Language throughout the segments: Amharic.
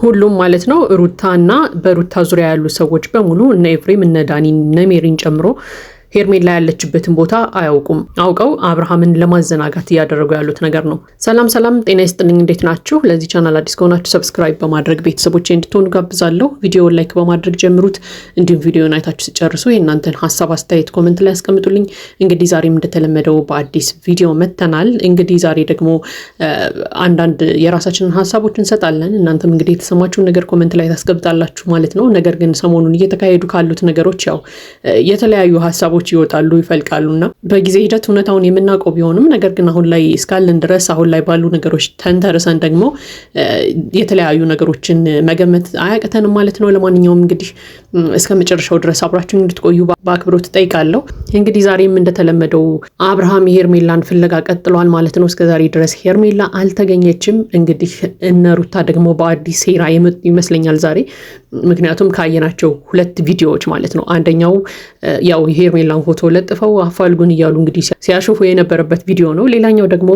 ሁሉም ማለት ነው ሩታና በሩታ ዙሪያ ያሉ ሰዎች በሙሉ እነ ኤፍሬም እነ ዳኒ እነ ሜሪን ጨምሮ ሄርሜላ ያለችበትን ቦታ አያውቁም። አውቀው አብርሃምን ለማዘናጋት እያደረጉ ያሉት ነገር ነው። ሰላም ሰላም፣ ጤና ይስጥልኝ። እንዴት ናችሁ? ለዚህ ቻናል አዲስ ከሆናችሁ ሰብስክራይብ በማድረግ ቤተሰቦቼ እንድትሆኑ ጋብዛለሁ። ቪዲዮውን ላይክ በማድረግ ጀምሩት። እንዲሁም ቪዲዮውን አይታችሁ ሲጨርሱ የእናንተን ሀሳብ አስተያየት ኮሜንት ላይ ያስቀምጡልኝ። እንግዲህ ዛሬም እንደተለመደው በአዲስ ቪዲዮ መተናል። እንግዲህ ዛሬ ደግሞ አንዳንድ የራሳችንን ሀሳቦች እንሰጣለን። እናንተም እንግዲህ የተሰማችሁን ነገር ኮሜንት ላይ ታስቀምጣላችሁ ማለት ነው። ነገር ግን ሰሞኑን እየተካሄዱ ካሉት ነገሮች ያው የተለያዩ ሀሳቦች ይወጣሉ ይፈልቃሉና በጊዜ ሂደት እውነታውን የምናውቀው ቢሆንም ነገር ግን አሁን ላይ እስካለን ድረስ አሁን ላይ ባሉ ነገሮች ተንተርሰን ደግሞ የተለያዩ ነገሮችን መገመት አያቅተንም ማለት ነው። ለማንኛውም እንግዲህ እስከ መጨረሻው ድረስ አብራችሁን እንድትቆዩ በአክብሮት ጠይቃለሁ። እንግዲህ ዛሬም እንደተለመደው አብርሃም ሄርሜላን ፍለጋ ቀጥሏል ማለት ነው። እስከዛሬ ድረስ ሄርሜላ አልተገኘችም። እንግዲህ እነ ሩታ ደግሞ በአዲስ ሴራ የመጡ ይመስለኛል ዛሬ። ምክንያቱም ካየናቸው ሁለት ቪዲዮዎች ማለት ነው። አንደኛው ያው ሄርሜላ ፎቶ ለጥፈው አፋልጉን እያሉ እንግዲህ ሲያሾፉ የነበረበት ቪዲዮ ነው። ሌላኛው ደግሞ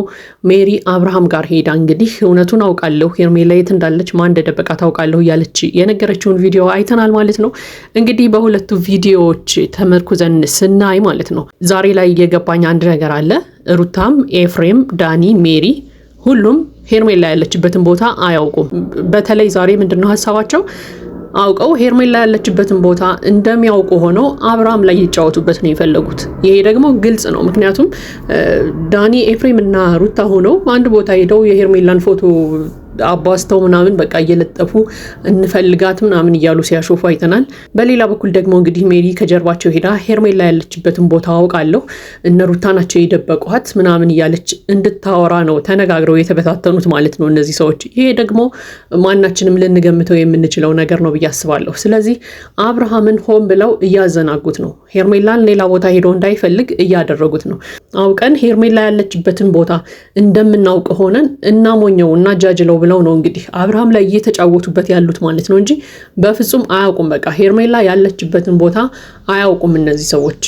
ሜሪ አብርሃም ጋር ሄዳ እንግዲህ እውነቱን አውቃለሁ ሄርሜላ የት እንዳለች ማን እንደደበቃ ታውቃለሁ እያለች የነገረችውን ቪዲዮ አይተናል ማለት ነው። እንግዲህ በሁለቱ ቪዲዮዎች ተመርኩዘን ስናይ ማለት ነው ዛሬ ላይ የገባኝ አንድ ነገር አለ። ሩታም፣ ኤፍሬም፣ ዳኒ፣ ሜሪ ሁሉም ሄርሜላ ያለችበትን ቦታ አያውቁም። በተለይ ዛሬ ምንድነው ሀሳባቸው? አውቀው ሄርሜላ ያለችበትን ቦታ እንደሚያውቁ ሆነው አብርሃም ላይ ይጫወቱበት ነው የፈለጉት። ይሄ ደግሞ ግልጽ ነው። ምክንያቱም ዳኒ ኤፍሬም እና ሩታ ሆነው አንድ ቦታ ሄደው የሄርሜላን ፎቶ አባስተው ምናምን በቃ እየለጠፉ እንፈልጋት ምናምን እያሉ ሲያሾፉ አይተናል። በሌላ በኩል ደግሞ እንግዲህ ሜሪ ከጀርባቸው ሄዳ ሄርሜላ ያለችበትን ቦታ አውቃለሁ እነ ሩታ ናቸው የደበቋት ምናምን እያለች እንድታወራ ነው ተነጋግረው የተበታተኑት ማለት ነው እነዚህ ሰዎች። ይሄ ደግሞ ማናችንም ልንገምተው የምንችለው ነገር ነው ብዬ አስባለሁ። ስለዚህ አብርሃምን ሆን ብለው እያዘናጉት ነው። ሄርሜላን ሌላ ቦታ ሄዶ እንዳይፈልግ እያደረጉት ነው። አውቀን ሄርሜላ ያለችበትን ቦታ እንደምናውቅ ሆነን እናሞኘው እና ጃጅለው ብለው ነው እንግዲህ አብርሃም ላይ እየተጫወቱበት ያሉት ማለት ነው እንጂ በፍጹም አያውቁም። በቃ ሄርሜላ ያለችበትን ቦታ አያውቁም እነዚህ ሰዎች።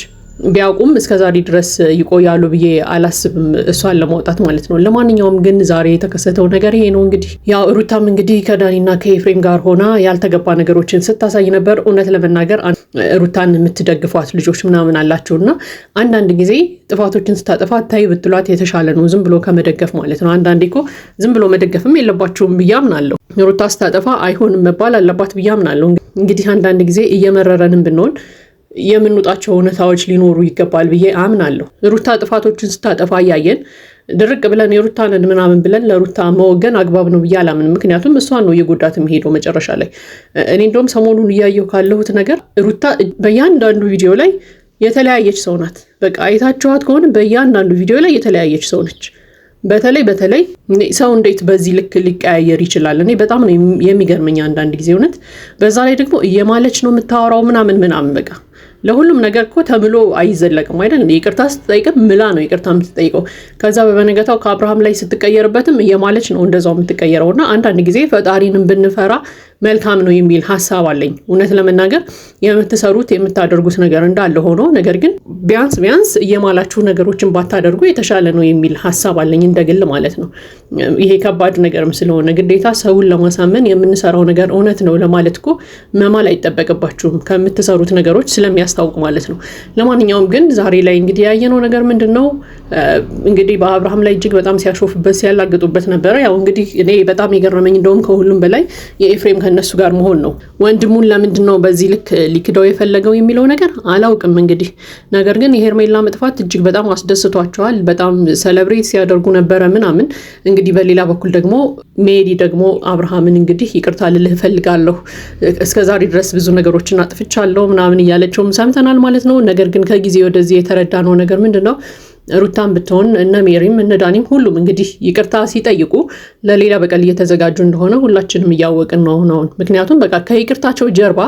ቢያውቁም እስከዛሬ ድረስ ይቆያሉ ብዬ አላስብም እሷን ለማውጣት ማለት ነው። ለማንኛውም ግን ዛሬ የተከሰተው ነገር ይሄ ነው። እንግዲህ ያው ሩታም እንግዲህ ከዳኒና ከኤፍሬም ጋር ሆና ያልተገባ ነገሮችን ስታሳይ ነበር። እውነት ለመናገር ሩታን የምትደግፏት ልጆች ምናምን አላቸውና አንዳንድ ጊዜ ጥፋቶችን ስታጠፋ ታይ ብትሏት የተሻለ ነው ዝም ብሎ ከመደገፍ ማለት ነው። አንዳንዴ እኮ ዝም ብሎ መደገፍም የለባቸውም ብዬ አምናለሁ። ሩታ ስታጠፋ አይሆንም መባል አለባት ብዬ አምናለሁ። እንግዲህ አንዳንድ ጊዜ እየመረረንም ብንሆን የምንወጣቸው እውነታዎች ሊኖሩ ይገባል ብዬ አምናለሁ። ሩታ ጥፋቶችን ስታጠፋ እያየን ድርቅ ብለን የሩታንን ምናምን ብለን ለሩታ መወገን አግባብ ነው ብዬ አላምንም። ምክንያቱም እሷን ነው የጎዳት የሚሄደው መጨረሻ ላይ። እኔ እንደውም ሰሞኑን እያየሁ ካለሁት ነገር ሩታ በእያንዳንዱ ቪዲዮ ላይ የተለያየች ሰው ናት። በቃ አይታችኋት ከሆነ በእያንዳንዱ ቪዲዮ ላይ የተለያየች ሰው ነች። በተለይ ሰው እንዴት በዚህ ልክ ሊቀያየር ይችላል? እኔ በጣም ነው የሚገርመኝ አንዳንድ ጊዜ እውነት። በዛ ላይ ደግሞ እየማለች ነው የምታወራው ምናምን በቃ ለሁሉም ነገር እኮ ተምሎ አይዘለቅም አይደል? ይቅርታ ስትጠይቅም ምላ ነው ይቅርታ የምትጠይቀው። ከዛ በበነገታው ከአብርሃም ላይ ስትቀየርበትም እየማለች ነው እንደዛው የምትቀየረውና አንዳንድ ጊዜ ፈጣሪንም ብንፈራ መልካም ነው የሚል ሀሳብ አለኝ። እውነት ለመናገር የምትሰሩት የምታደርጉት ነገር እንዳለ ሆኖ ነገር ግን ቢያንስ እየማላችሁ ነገሮችን ባታደርጉ የተሻለ ነው የሚል ሀሳብ አለኝ እንደግል ማለት ነው። ይሄ ከባድ ነገርም ስለሆነ ግዴታ ሰውን ለማሳመን የምንሰራው ነገር እውነት ነው ለማለት እኮ መማል አይጠበቅባችሁም ከምትሰሩት ነገሮች ስለሚያስታውቅ ማለት ነው። ለማንኛውም ግን ዛሬ ላይ እንግዲህ ያየነው ነገር ምንድን ነው? እንግዲህ በአብርሃም ላይ እጅግ በጣም ሲያሾፉበት ሲያላግጡበት ነበረ። ያው እንግዲህ እኔ በጣም የገረመኝ እንደውም ከሁሉም በላይ የኤፍሬም ከነሱ ጋር መሆን ነው። ወንድሙን ለምንድን ነው በዚህ ልክ ሊክደው የፈለገው የሚለው ነገር አላውቅም። እንግዲህ ነገር ግን የሄርሜላ መጥፋት እጅግ በጣም አስደስቷቸዋል። በጣም ሰለብሬት ሲያደርጉ ነበረ ምናምን። እንግዲህ በሌላ በኩል ደግሞ ሜሪ ደግሞ አብርሃምን እንግዲህ ይቅርታ ልልህ እፈልጋለሁ እስከዛሬ ድረስ ብዙ ነገሮችን አጥፍቻለሁ ምናምን እያለችውም ሰምተናል ማለት ነው። ነገር ግን ከጊዜ ወደዚህ የተረዳነው ነገር ምንድን ነው? ሩታን ብትሆን እነ ሜሪም እነ ዳኒም ሁሉም እንግዲህ ይቅርታ ሲጠይቁ ለሌላ በቀል እየተዘጋጁ እንደሆነ ሁላችንም እያወቅን ነው አሁን። ምክንያቱም በቃ ከይቅርታቸው ጀርባ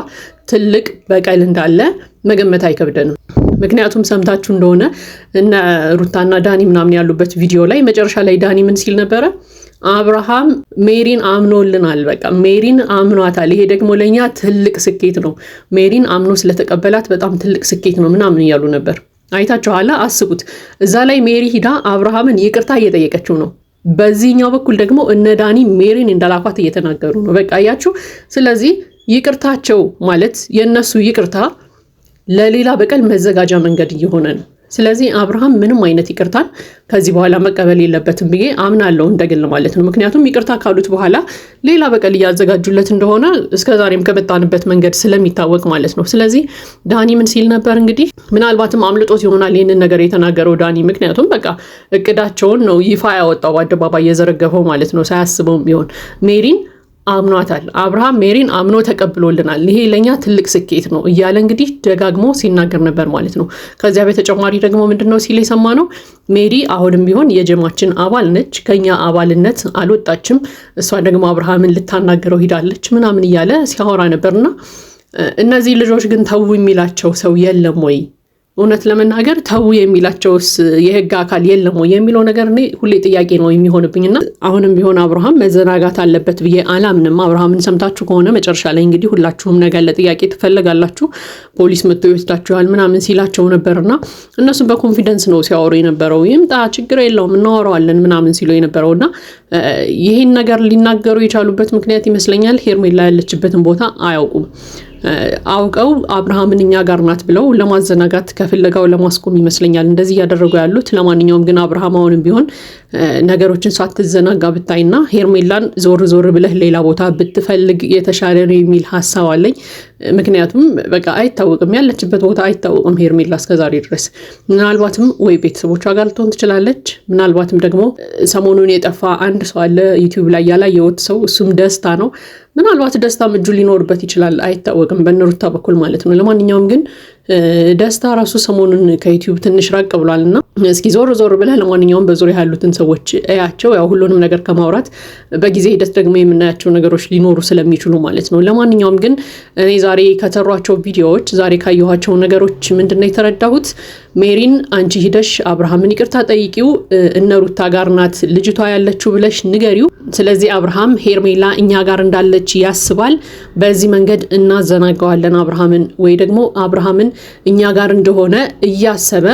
ትልቅ በቀል እንዳለ መገመት አይከብደንም። ምክንያቱም ሰምታችሁ እንደሆነ እነ ሩታና ዳኒ ምናምን ያሉበት ቪዲዮ ላይ መጨረሻ ላይ ዳኒ ምን ሲል ነበረ? አብርሃም ሜሪን አምኖልናል። በቃ ሜሪን አምኗታል። ይሄ ደግሞ ለኛ ትልቅ ስኬት ነው። ሜሪን አምኖ ስለተቀበላት በጣም ትልቅ ስኬት ነው ምናምን እያሉ ነበር። አይታችኋላ? አስቡት። እዛ ላይ ሜሪ ሂዳ አብርሃምን ይቅርታ እየጠየቀችው ነው። በዚህኛው በኩል ደግሞ እነ ዳኒ ሜሪን እንደላኳት እየተናገሩ ነው። በቃ አያችሁ። ስለዚህ ይቅርታቸው ማለት የእነሱ ይቅርታ ለሌላ በቀል መዘጋጃ መንገድ እየሆነ ነው። ስለዚህ አብርሃም ምንም አይነት ይቅርታን ከዚህ በኋላ መቀበል የለበትም ብዬ አምናለሁ እንደግል ማለት ነው። ምክንያቱም ይቅርታ ካሉት በኋላ ሌላ በቀል እያዘጋጁለት እንደሆነ እስከዛሬም ከመጣንበት መንገድ ስለሚታወቅ ማለት ነው። ስለዚህ ዳኒ ምን ሲል ነበር እንግዲህ ምናልባትም አምልጦት ይሆናል ይህንን ነገር የተናገረው ዳኒ። ምክንያቱም በቃ እቅዳቸውን ነው ይፋ ያወጣው አደባባይ የዘረገፈው ማለት ነው። ሳያስበውም ቢሆን ሜሪን አምኗታል። አብርሃም ሜሪን አምኖ ተቀብሎልናል፣ ይሄ ለኛ ትልቅ ስኬት ነው እያለ እንግዲህ ደጋግሞ ሲናገር ነበር ማለት ነው። ከዚያ በተጨማሪ ደግሞ ምንድነው ሲል የሰማ ነው ሜሪ አሁንም ቢሆን የጀማችን አባል ነች፣ ከኛ አባልነት አልወጣችም፣ እሷ ደግሞ አብርሃምን ልታናገረው ሂዳለች ምናምን እያለ ሲያወራ ነበርና እነዚህ ልጆች ግን ተው የሚላቸው ሰው የለም ወይ? እውነት ለመናገር ተው የሚላቸውስ የህግ አካል የለም ወይ የሚለው ነገር እኔ ሁሌ ጥያቄ ነው የሚሆንብኝና አሁንም ቢሆን አብርሃም መዘናጋት አለበት ብዬ አላምንም። አብርሃምን ሰምታችሁ ከሆነ መጨረሻ ላይ እንግዲህ ሁላችሁም ነገር ለጥያቄ ትፈልጋላችሁ፣ ፖሊስ መጥቶ ይወስዳችኋል ምናምን ሲላቸው ነበርና እነሱም በኮንፊደንስ ነው ሲያወሩ የነበረው። ይምጣ ችግር የለውም እናወራዋለን ምናምን ሲሉ የነበረውና ይህን ነገር ሊናገሩ የቻሉበት ምክንያት ይመስለኛል ሄርሜላ ያለችበትን ቦታ አያውቁም። አውቀው አብርሃምን እኛ ጋር ናት ብለው ለማዘናጋት ከፍለጋው ለማስቆም ይመስለኛል እንደዚህ እያደረጉ ያሉት። ለማንኛውም ግን አብርሃም አሁንም ቢሆን ነገሮችን ሳትዘናጋ ብታይና ሄርሜላን ዞር ዞር ብለህ ሌላ ቦታ ብትፈልግ የተሻለ ነው የሚል ሀሳብ አለኝ። ምክንያቱም በቃ አይታወቅም፣ ያለችበት ቦታ አይታወቅም ሄርሜላ እስከዛሬ ድረስ። ምናልባትም ወይ ቤተሰቦቿ ጋር ልትሆን ትችላለች፣ ምናልባትም ደግሞ ሰሞኑን የጠፋ አንድ ሰው አለ ዩቲዩብ ላይ ያላየሁት ሰው፣ እሱም ደስታ ነው። ምናልባት ደስታም እጁ ሊኖርበት ይችላል፣ አይታወቅም በነሩታ በኩል ማለት ነው። ለማንኛውም ግን ደስታ ራሱ ሰሞኑን ከዩቲዩብ ትንሽ ራቅ ብሏልና እስኪ ዞር ዞር ብለህ ለማንኛውም በዙሪያ ያሉትን ሰዎች እያቸው። ያው ሁሉንም ነገር ከማውራት በጊዜ ሂደት ደግሞ የምናያቸው ነገሮች ሊኖሩ ስለሚችሉ ማለት ነው። ለማንኛውም ግን እኔ ዛሬ ከተሯቸው ቪዲዮዎች፣ ዛሬ ካየኋቸው ነገሮች ምንድነው የተረዳሁት? ሜሪን አንቺ ሂደሽ አብርሃምን ይቅርታ ጠይቂው፣ እነሩታ ጋር ናት ልጅቷ ያለችው ብለሽ ንገሪው። ስለዚህ አብርሃም ሄርሜላ እኛ ጋር እንዳለች ያስባል፣ በዚህ መንገድ እናዘናጋዋለን አብርሃምን፣ ወይ ደግሞ አብርሃምን እኛ ጋር እንደሆነ እያሰበ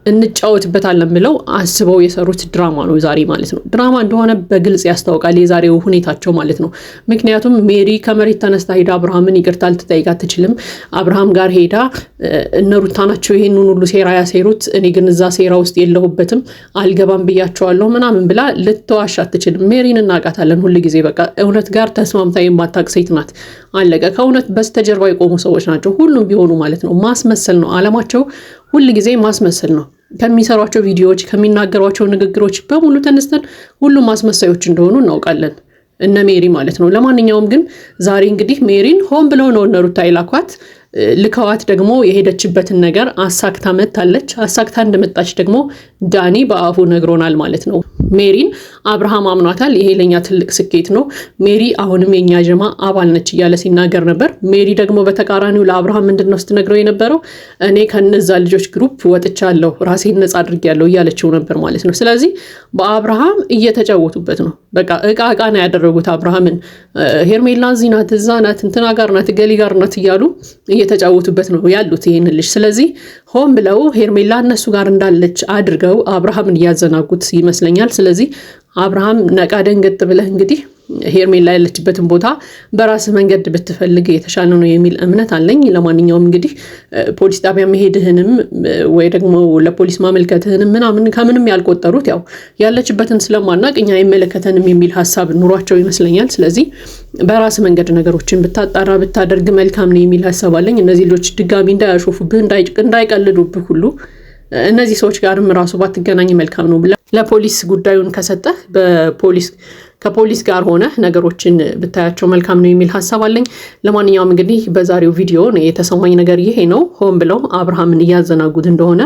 እንጫወትበታለን ብለው አስበው የሰሩት ድራማ ነው ዛሬ ማለት ነው። ድራማ እንደሆነ በግልጽ ያስታውቃል የዛሬው ሁኔታቸው ማለት ነው። ምክንያቱም ሜሪ ከመሬት ተነስታ ሄዳ አብርሃምን ይቅርታ ልትጠይቅ አትችልም። አብርሃም ጋር ሄዳ እነሩታ ናቸው ይሄንን ሁሉ ሴራ ያሴሩት፣ እኔ ግን እዛ ሴራ ውስጥ የለሁበትም አልገባም ብያቸዋለሁ ምናምን ብላ ልትዋሽ አትችልም። ሜሪን እናውቃታለን ሁል ጊዜ በቃ እውነት ጋር ተስማምታ የማታውቅ ሴት ናት። አለቀ። ከእውነት በስተጀርባ የቆሙ ሰዎች ናቸው ሁሉም ቢሆኑ ማለት ነው። ማስመሰል ነው አለማቸው፣ ሁል ጊዜ ማስመሰል ነው። ከሚሰሯቸው ቪዲዮዎች ከሚናገሯቸው ንግግሮች በሙሉ ተነስተን ሁሉም ማስመሳዮች እንደሆኑ እናውቃለን፣ እነ ሜሪ ማለት ነው። ለማንኛውም ግን ዛሬ እንግዲህ ሜሪን ሆን ብለው ነው እነ ሩታ የላኳት። ልከዋት ደግሞ የሄደችበትን ነገር አሳክታ መታለች። አሳክታ እንደመጣች ደግሞ ዳኒ በአፉ ነግሮናል ማለት ነው። ሜሪን አብርሃም አምኗታል። ይሄ ለኛ ትልቅ ስኬት ነው። ሜሪ አሁንም የኛ ጀማ አባል ነች እያለ ሲናገር ነበር። ሜሪ ደግሞ በተቃራኒው ለአብርሃም ምንድነው ስትነግረው የነበረው? እኔ ከነዛ ልጆች ግሩፕ ወጥቻለሁ፣ ራሴን ነጻ አድርጌያለሁ እያለችው ነበር ማለት ነው። ስለዚህ በአብርሃም እየተጫወቱበት ነው። በቃ እቃ ነው ያደረጉት አብርሃምን። ሄርሜላ እዚህ ናት፣ እዛ ናት፣ እንትና ጋር ናት፣ ገሊ ጋር ናት እያሉ እየተጫወቱበት ነው ያሉት ይህን ልጅ። ስለዚህ ሆን ብለው ሄርሜላ እነሱ ጋር እንዳለች አድርገው አብርሃምን እያዘናጉት ይመስለኛል። ስለዚህ አብርሃም ነቃ ደንገጥ ብለህ እንግዲህ ሄርሜላ ያለችበትን ቦታ በራስ መንገድ ብትፈልግ የተሻለ ነው የሚል እምነት አለኝ። ለማንኛውም እንግዲህ ፖሊስ ጣቢያ መሄድህንም ወይ ደግሞ ለፖሊስ ማመልከትህንም ምናምን ከምንም ያልቆጠሩት ያው ያለችበትን ስለማናቅ እኛ አይመለከተንም የሚል ሀሳብ ኑሯቸው ይመስለኛል። ስለዚህ በራስ መንገድ ነገሮችን ብታጣራ ብታደርግ መልካም ነው የሚል ሀሳብ አለኝ። እነዚህ ልጆች ድጋሚ እንዳያሾፉብህ እንዳይቀልዱብህ ሁሉ እነዚህ ሰዎች ጋርም ራሱ ባትገናኝ መልካም ነው ብላ ለፖሊስ ጉዳዩን ከሰጠህ ከፖሊስ ጋር ሆነ ነገሮችን ብታያቸው መልካም ነው የሚል ሀሳብ አለኝ። ለማንኛውም እንግዲህ በዛሬው ቪዲዮ የተሰማኝ ነገር ይሄ ነው። ሆን ብለው አብርሃምን እያዘናጉት እንደሆነ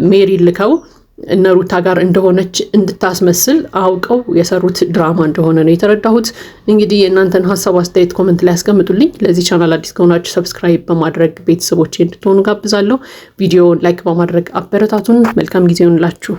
ሜሪ ልከው እነሩታ ጋር እንደሆነች እንድታስመስል አውቀው የሰሩት ድራማ እንደሆነ ነው የተረዳሁት። እንግዲህ የእናንተን ሀሳብ አስተያየት ኮሜንት ላይ ያስቀምጡልኝ። ለዚህ ቻናል አዲስ ከሆናችሁ ሰብስክራይብ በማድረግ ቤተሰቦቼ እንድትሆኑ ጋብዛለሁ። ቪዲዮውን ላይክ በማድረግ አበረታቱን። መልካም ጊዜ ይሁንላችሁ።